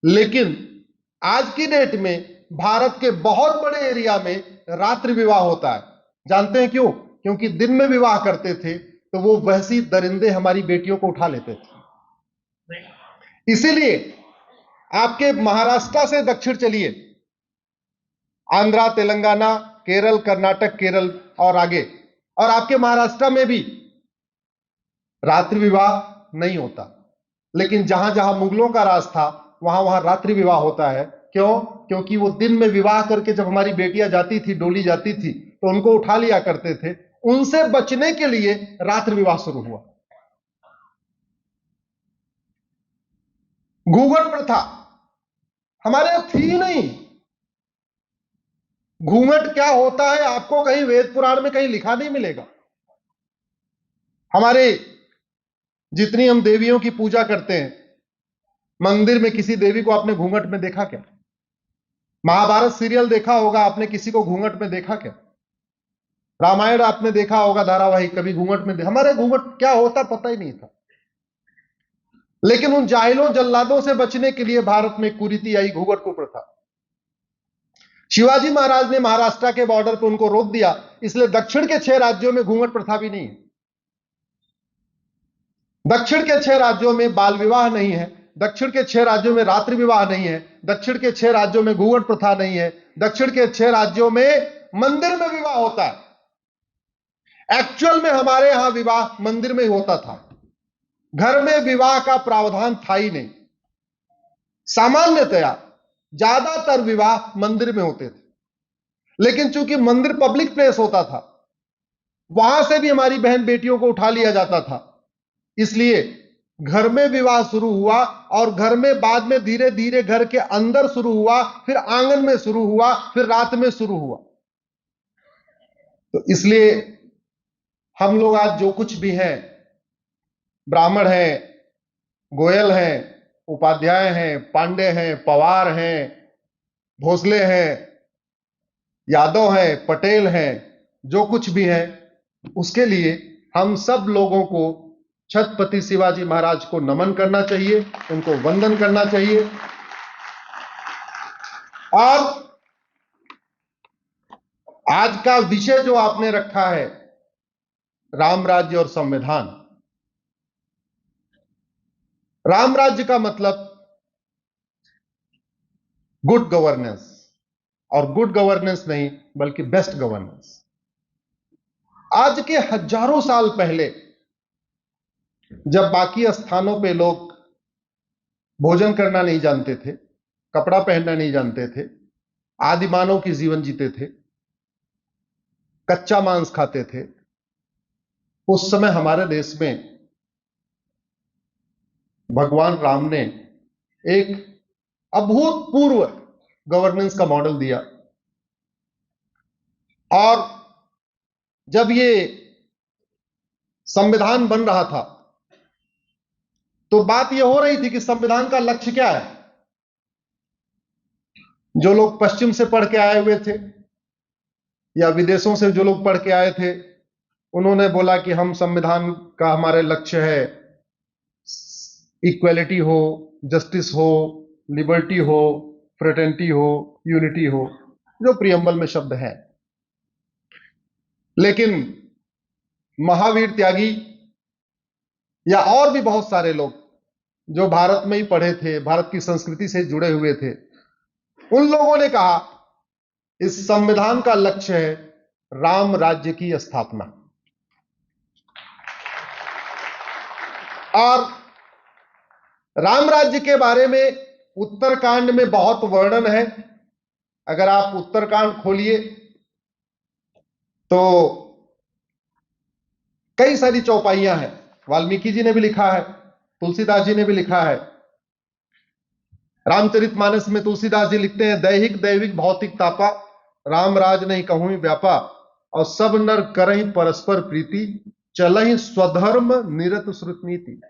लेकिन आज की डेट में भारत के बहुत बड़े एरिया में रात्रि विवाह होता है। जानते हैं क्यों? क्योंकि दिन में विवाह करते थे तो वो वैसी दरिंदे हमारी बेटियों को उठा लेते थे। इसीलिए आपके महाराष्ट्र से दक्षिण चलिए, आंध्रा, तेलंगाना, केरल, कर्नाटक, केरल और आगे, और आपके महाराष्ट्र में भी रात्रि विवाह नहीं होता। लेकिन जहां जहां मुगलों का राज था वहां वहां रात्रि विवाह होता है। क्यों? क्योंकि वो दिन में विवाह करके जब हमारी बेटियां जाती थी, डोली जाती थी, तो उनको उठा लिया करते थे। उनसे बचने के लिए रात्रि विवाह शुरू हुआ। घूंघट प्रथा हमारे यहां थी नहीं। घूंघट क्या होता है आपको कहीं वेद पुराण में कहीं लिखा नहीं मिलेगा। हमारे जितनी हम देवियों की पूजा करते हैं, मंदिर में किसी देवी को आपने घूंघट में देखा क्या? महाभारत सीरियल देखा होगा आपने, किसी को घूंघट में देखा क्या? रामायण आपने देखा होगा धारावाहिक, कभी घूंघट में हमारे घूंघट क्या होता पता ही नहीं था। लेकिन उन जाहिलों जल्लादों से बचने के लिए भारत में कुरीति आई, घूंघट को प्रथा। शिवाजी महाराज ने महाराष्ट्र के बॉर्डर पर उनको रोक दिया, इसलिए दक्षिण के 6 राज्यों में घूंघट प्रथा भी नहीं है। दक्षिण के 6 राज्यों में बाल विवाह नहीं है, दक्षिण के 6 राज्यों में रात्रि विवाह नहीं है, दक्षिण के 6 राज्यों में घूंघट प्रथा नहीं है, दक्षिण के 6 राज्यों में मंदिर में विवाह होता है। एक्चुअल में हमारे यहां विवाह मंदिर में ही होता था, घर में विवाह का प्रावधान था ही नहीं। सामान्यतया ज्यादातर विवाह मंदिर में होते थे, लेकिन चूंकि मंदिर पब्लिक प्लेस होता था, वहां से भी हमारी बहन बेटियों को उठा लिया जाता था, इसलिए घर में विवाह शुरू हुआ, और घर में बाद में धीरे धीरे घर के अंदर शुरू हुआ, फिर आंगन में शुरू हुआ, फिर रात में शुरू हुआ। तो इसलिए हम लोग आज जो कुछ भी हैं, ब्राह्मण हैं, गोयल हैं, उपाध्याय हैं, पांडे हैं, पवार हैं, भोसले हैं, यादव हैं, पटेल हैं, जो कुछ भी है, उसके लिए हम सब लोगों को छत्रपति शिवाजी महाराज को नमन करना चाहिए, उनको वंदन करना चाहिए। और आज का विषय जो आपने रखा है, राम राज्य और संविधान। राम राज्य का मतलब गुड गवर्नेंस, और गुड गवर्नेंस नहीं बल्कि बेस्ट गवर्नेंस। आज के हजारों साल पहले जब बाकी स्थानों पे लोग भोजन करना नहीं जानते थे, कपड़ा पहनना नहीं जानते थे, आदि मानव की जीवन जीते थे, कच्चा मांस खाते थे, उस समय हमारे देश में भगवान राम ने एक अभूतपूर्व गवर्नेंस का मॉडल दिया। और जब ये संविधान बन रहा था तो बात यह हो रही थी कि संविधान का लक्ष्य क्या है। जो लोग पश्चिम से पढ़ के आए हुए थे या विदेशों से जो लोग पढ़ के आए थे, उन्होंने बोला कि हम संविधान का हमारे लक्ष्य है इक्वलिटी हो, जस्टिस हो, लिबर्टी हो, फ्रेटर्निटी हो, यूनिटी हो, जो प्रियम्बल में शब्द है। लेकिन महावीर त्यागी या और भी बहुत सारे लोग जो भारत में ही पढ़े थे, भारत की संस्कृति से जुड़े हुए थे, उन लोगों ने कहा इस संविधान का लक्ष्य है राम राज्य की स्थापना। और राम राज्य के बारे में उत्तरकांड में बहुत वर्णन है। अगर आप उत्तरकांड खोलिए तो कई सारी चौपाइयां हैं। वाल्मीकि जी ने भी लिखा है, तुलसीदास जी ने भी लिखा है। रामचरितमानस में तुलसीदास जी लिखते हैं, दैहिक दैविक भौतिक तापा, राम राज नहीं कहूं व्यापा, और सब नर करहि परस्पर प्रीति, चलहि स्वधर्म निरत श्रुत नीति।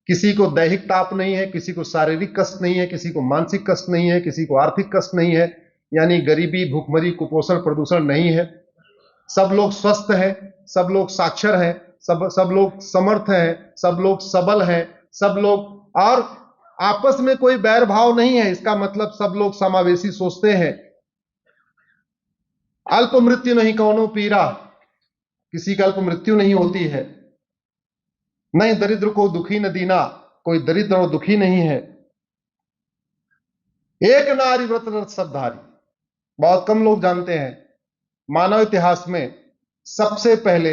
किसी को दैहिक ताप नहीं है, किसी को शारीरिक कष्ट नहीं है, किसी को मानसिक कष्ट नहीं है, किसी को आर्थिक कष्ट नहीं है, यानी गरीबी, भूखमरी, कुपोषण, प्रदूषण नहीं है। सब लोग स्वस्थ हैं, सब लोग साक्षर हैं, सब लोग समर्थ हैं, सब लोग सबल हैं, सब लोग। और आपस में कोई बैर भाव नहीं है, इसका मतलब सब लोग समावेशी सोचते हैं। अल्प मृत्यु नहीं कौनो पीरा, किसी का अल्प मृत्यु नहीं होती है। नहीं दरिद्र को दुखी न दीना, कोई दरिद्र और दुखी नहीं है। एक नारी व्रत रत सब धारी, बहुत कम लोग जानते हैं मानव इतिहास में सबसे पहले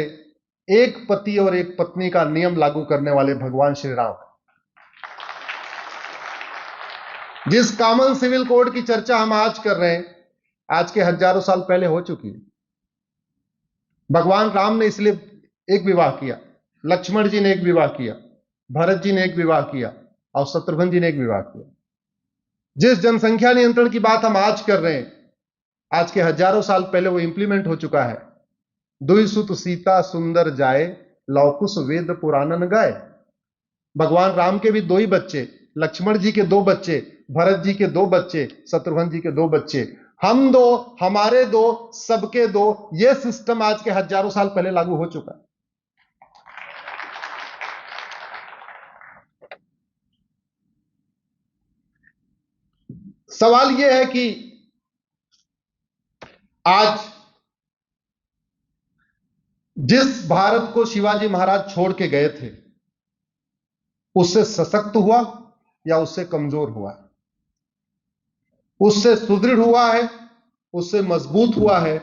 एक पति और एक पत्नी का नियम लागू करने वाले भगवान श्री राम। जिस कॉमन सिविल कोड की चर्चा हम आज कर रहे हैं, आज के हजारों साल पहले हो चुकी है। भगवान राम ने इसलिए एक विवाह किया, लक्ष्मण जी ने एक विवाह किया, भरत जी ने एक विवाह किया और शत्रुघ्न जी ने एक विवाह किया। जिस जनसंख्या नियंत्रण की बात हम आज कर रहे हैं, आज के हजारों साल पहले वो इंप्लीमेंट हो चुका है। दुई सुत सीता सुंदर जाए, लौकुश वेद पुराणन गाए। भगवान राम के भी दो ही बच्चे, लक्ष्मण जी के दो बच्चे, भरत जी के दो बच्चे, शत्रुघ्न जी के दो बच्चे, हम दो, हमारे दो, सबके दो। ये सिस्टम आज के हजारों साल पहले लागू हो चुका है। सवाल यह है कि आज जिस भारत को शिवाजी महाराज छोड़ के गए थे, उससे सशक्त हुआ या उससे कमजोर हुआ? उससे सुदृढ़ हुआ है, उससे मजबूत हुआ है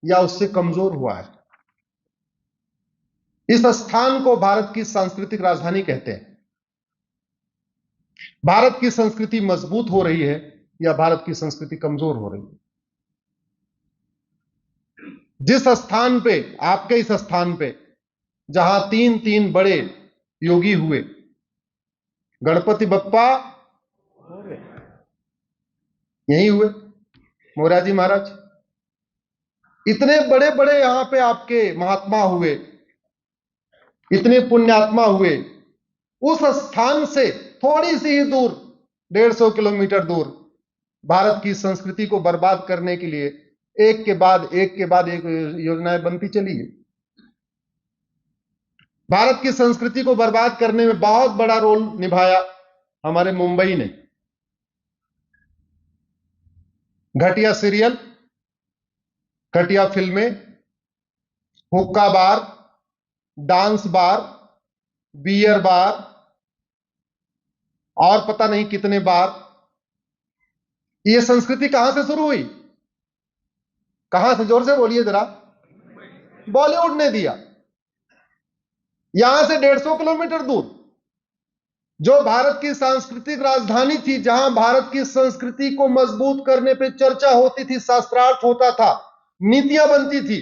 या उससे कमजोर हुआ है? इस स्थान को भारत की सांस्कृतिक राजधानी कहते हैं। भारत की संस्कृति मजबूत हो रही है या भारत की संस्कृति कमजोर हो रही है? जिस स्थान पे, आपके इस स्थान पे जहां तीन तीन बड़े योगी हुए, गणपति बप्पा यही हुए, मोरारजी महाराज, इतने बड़े बड़े यहां पे आपके महात्मा हुए, इतने पुण्यात्मा हुए। उस स्थान से थोड़ी सी ही दूर, 150 किलोमीटर दूर, भारत की संस्कृति को बर्बाद करने के लिए एक के बाद एक योजनाएं बनती चली गई। भारत की संस्कृति को बर्बाद करने में बहुत बड़ा रोल निभाया हमारे मुंबई ने। घटिया सीरियल, घटिया फिल्में, हुक्का बार, डांस बार, बियर बार और पता नहीं कितने बार। यह संस्कृति कहां से शुरू हुई? कहां से? जोर से बोलिए जरा। बॉलीवुड ने दिया। यहां से 150 किलोमीटर दूर जो भारत की सांस्कृतिक राजधानी थी, जहां भारत की संस्कृति को मजबूत करने पे चर्चा होती थी, शास्त्रार्थ होता था, नीतियां बनती थी,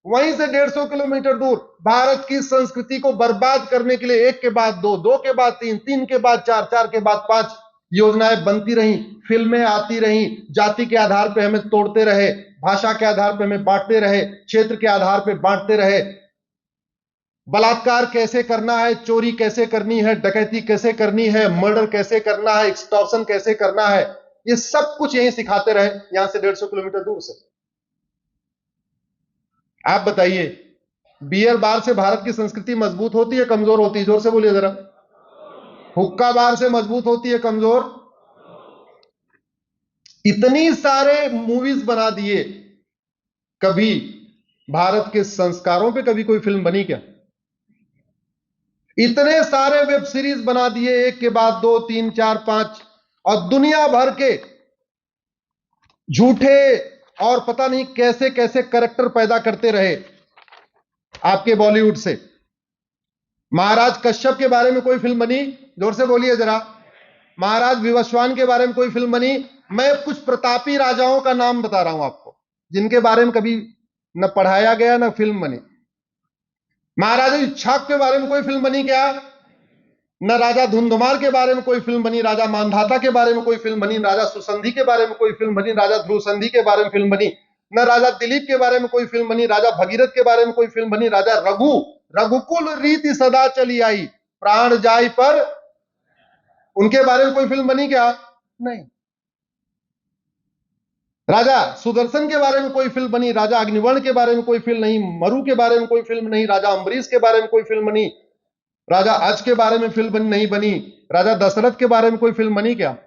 वहीं से 150 किलोमीटर दूर भारत की संस्कृति को बर्बाद करने के लिए एक के बाद दो, दो के बाद तीन, तीन के बाद चार, चार के बाद पांच योजनाएं बनती रहीं, फिल्में आती रहीं। जाति के आधार पर हमें तोड़ते रहे, भाषा के आधार पर हमें बांटते रहे, क्षेत्र के आधार पर बांटते रहे। बलात्कार कैसे करना है, चोरी कैसे करनी है, डकैती कैसे करनी है, मर्डर कैसे करना है, एक्सटॉर्शन कैसे करना है, ये सब कुछ यहीं सिखाते रहे, यहां से 150 किलोमीटर दूर से। आप बताइए, बियर बार से भारत की संस्कृति मजबूत होती है कमजोर होती है? जोर से बोलिए जरा। हुक्का बार से मजबूत होती है कमजोर? इतनी सारे मूवीज बना दिए, कभी भारत के संस्कारों पे कभी कोई फिल्म बनी क्या? इतने सारे वेब सीरीज बना दिए, एक के बाद दो, तीन, चार, पांच, और दुनिया भर के झूठे और पता नहीं कैसे कैसे कैरेक्टर पैदा करते रहे आपके बॉलीवुड से। महाराज कश्यप के बारे में कोई फिल्म बनी? जोर से बोलिए जरा। महाराज विवस्वान के बारे में कोई फिल्म बनी? मैं कुछ प्रतापी राजाओं का नाम बता रहा हूं आपको, जिनके बारे में कभी न पढ़ाया गया न फिल्म बनी। महाराजा इच्छाक के बारे में कोई फिल्म बनी क्या? न राजा धुंधुमार के बारे में कोई फिल्म बनी, राजा मानधाता के बारे में कोई फिल्म बनी, राजा सुसंधि के बारे में कोई फिल्म बनी, राजा ध्रुव संधि के बारे में फिल्म बनी, न राजा दिलीप के बारे में कोई फिल्म बनी, राजा भगीरथ के बारे में कोई फिल्म बनी, राजा रघुकुल रीति सदा चली आई, प्राण जाय पर, उनके बारे में कोई फिल्म बनी क्या? नहीं। राजा सुदर्शन के बारे में कोई फिल्म बनी, राजा अग्निवर्ण के बारे में कोई फिल्म नहीं, मरु के बारे में कोई फिल्म नहीं, राजा अम्बरीश के बारे में कोई फिल्म बनी, राजा आज के बारे में फिल्म नहीं बनी, राजा दशरथ के बारे में कोई फिल्म बनी क्या?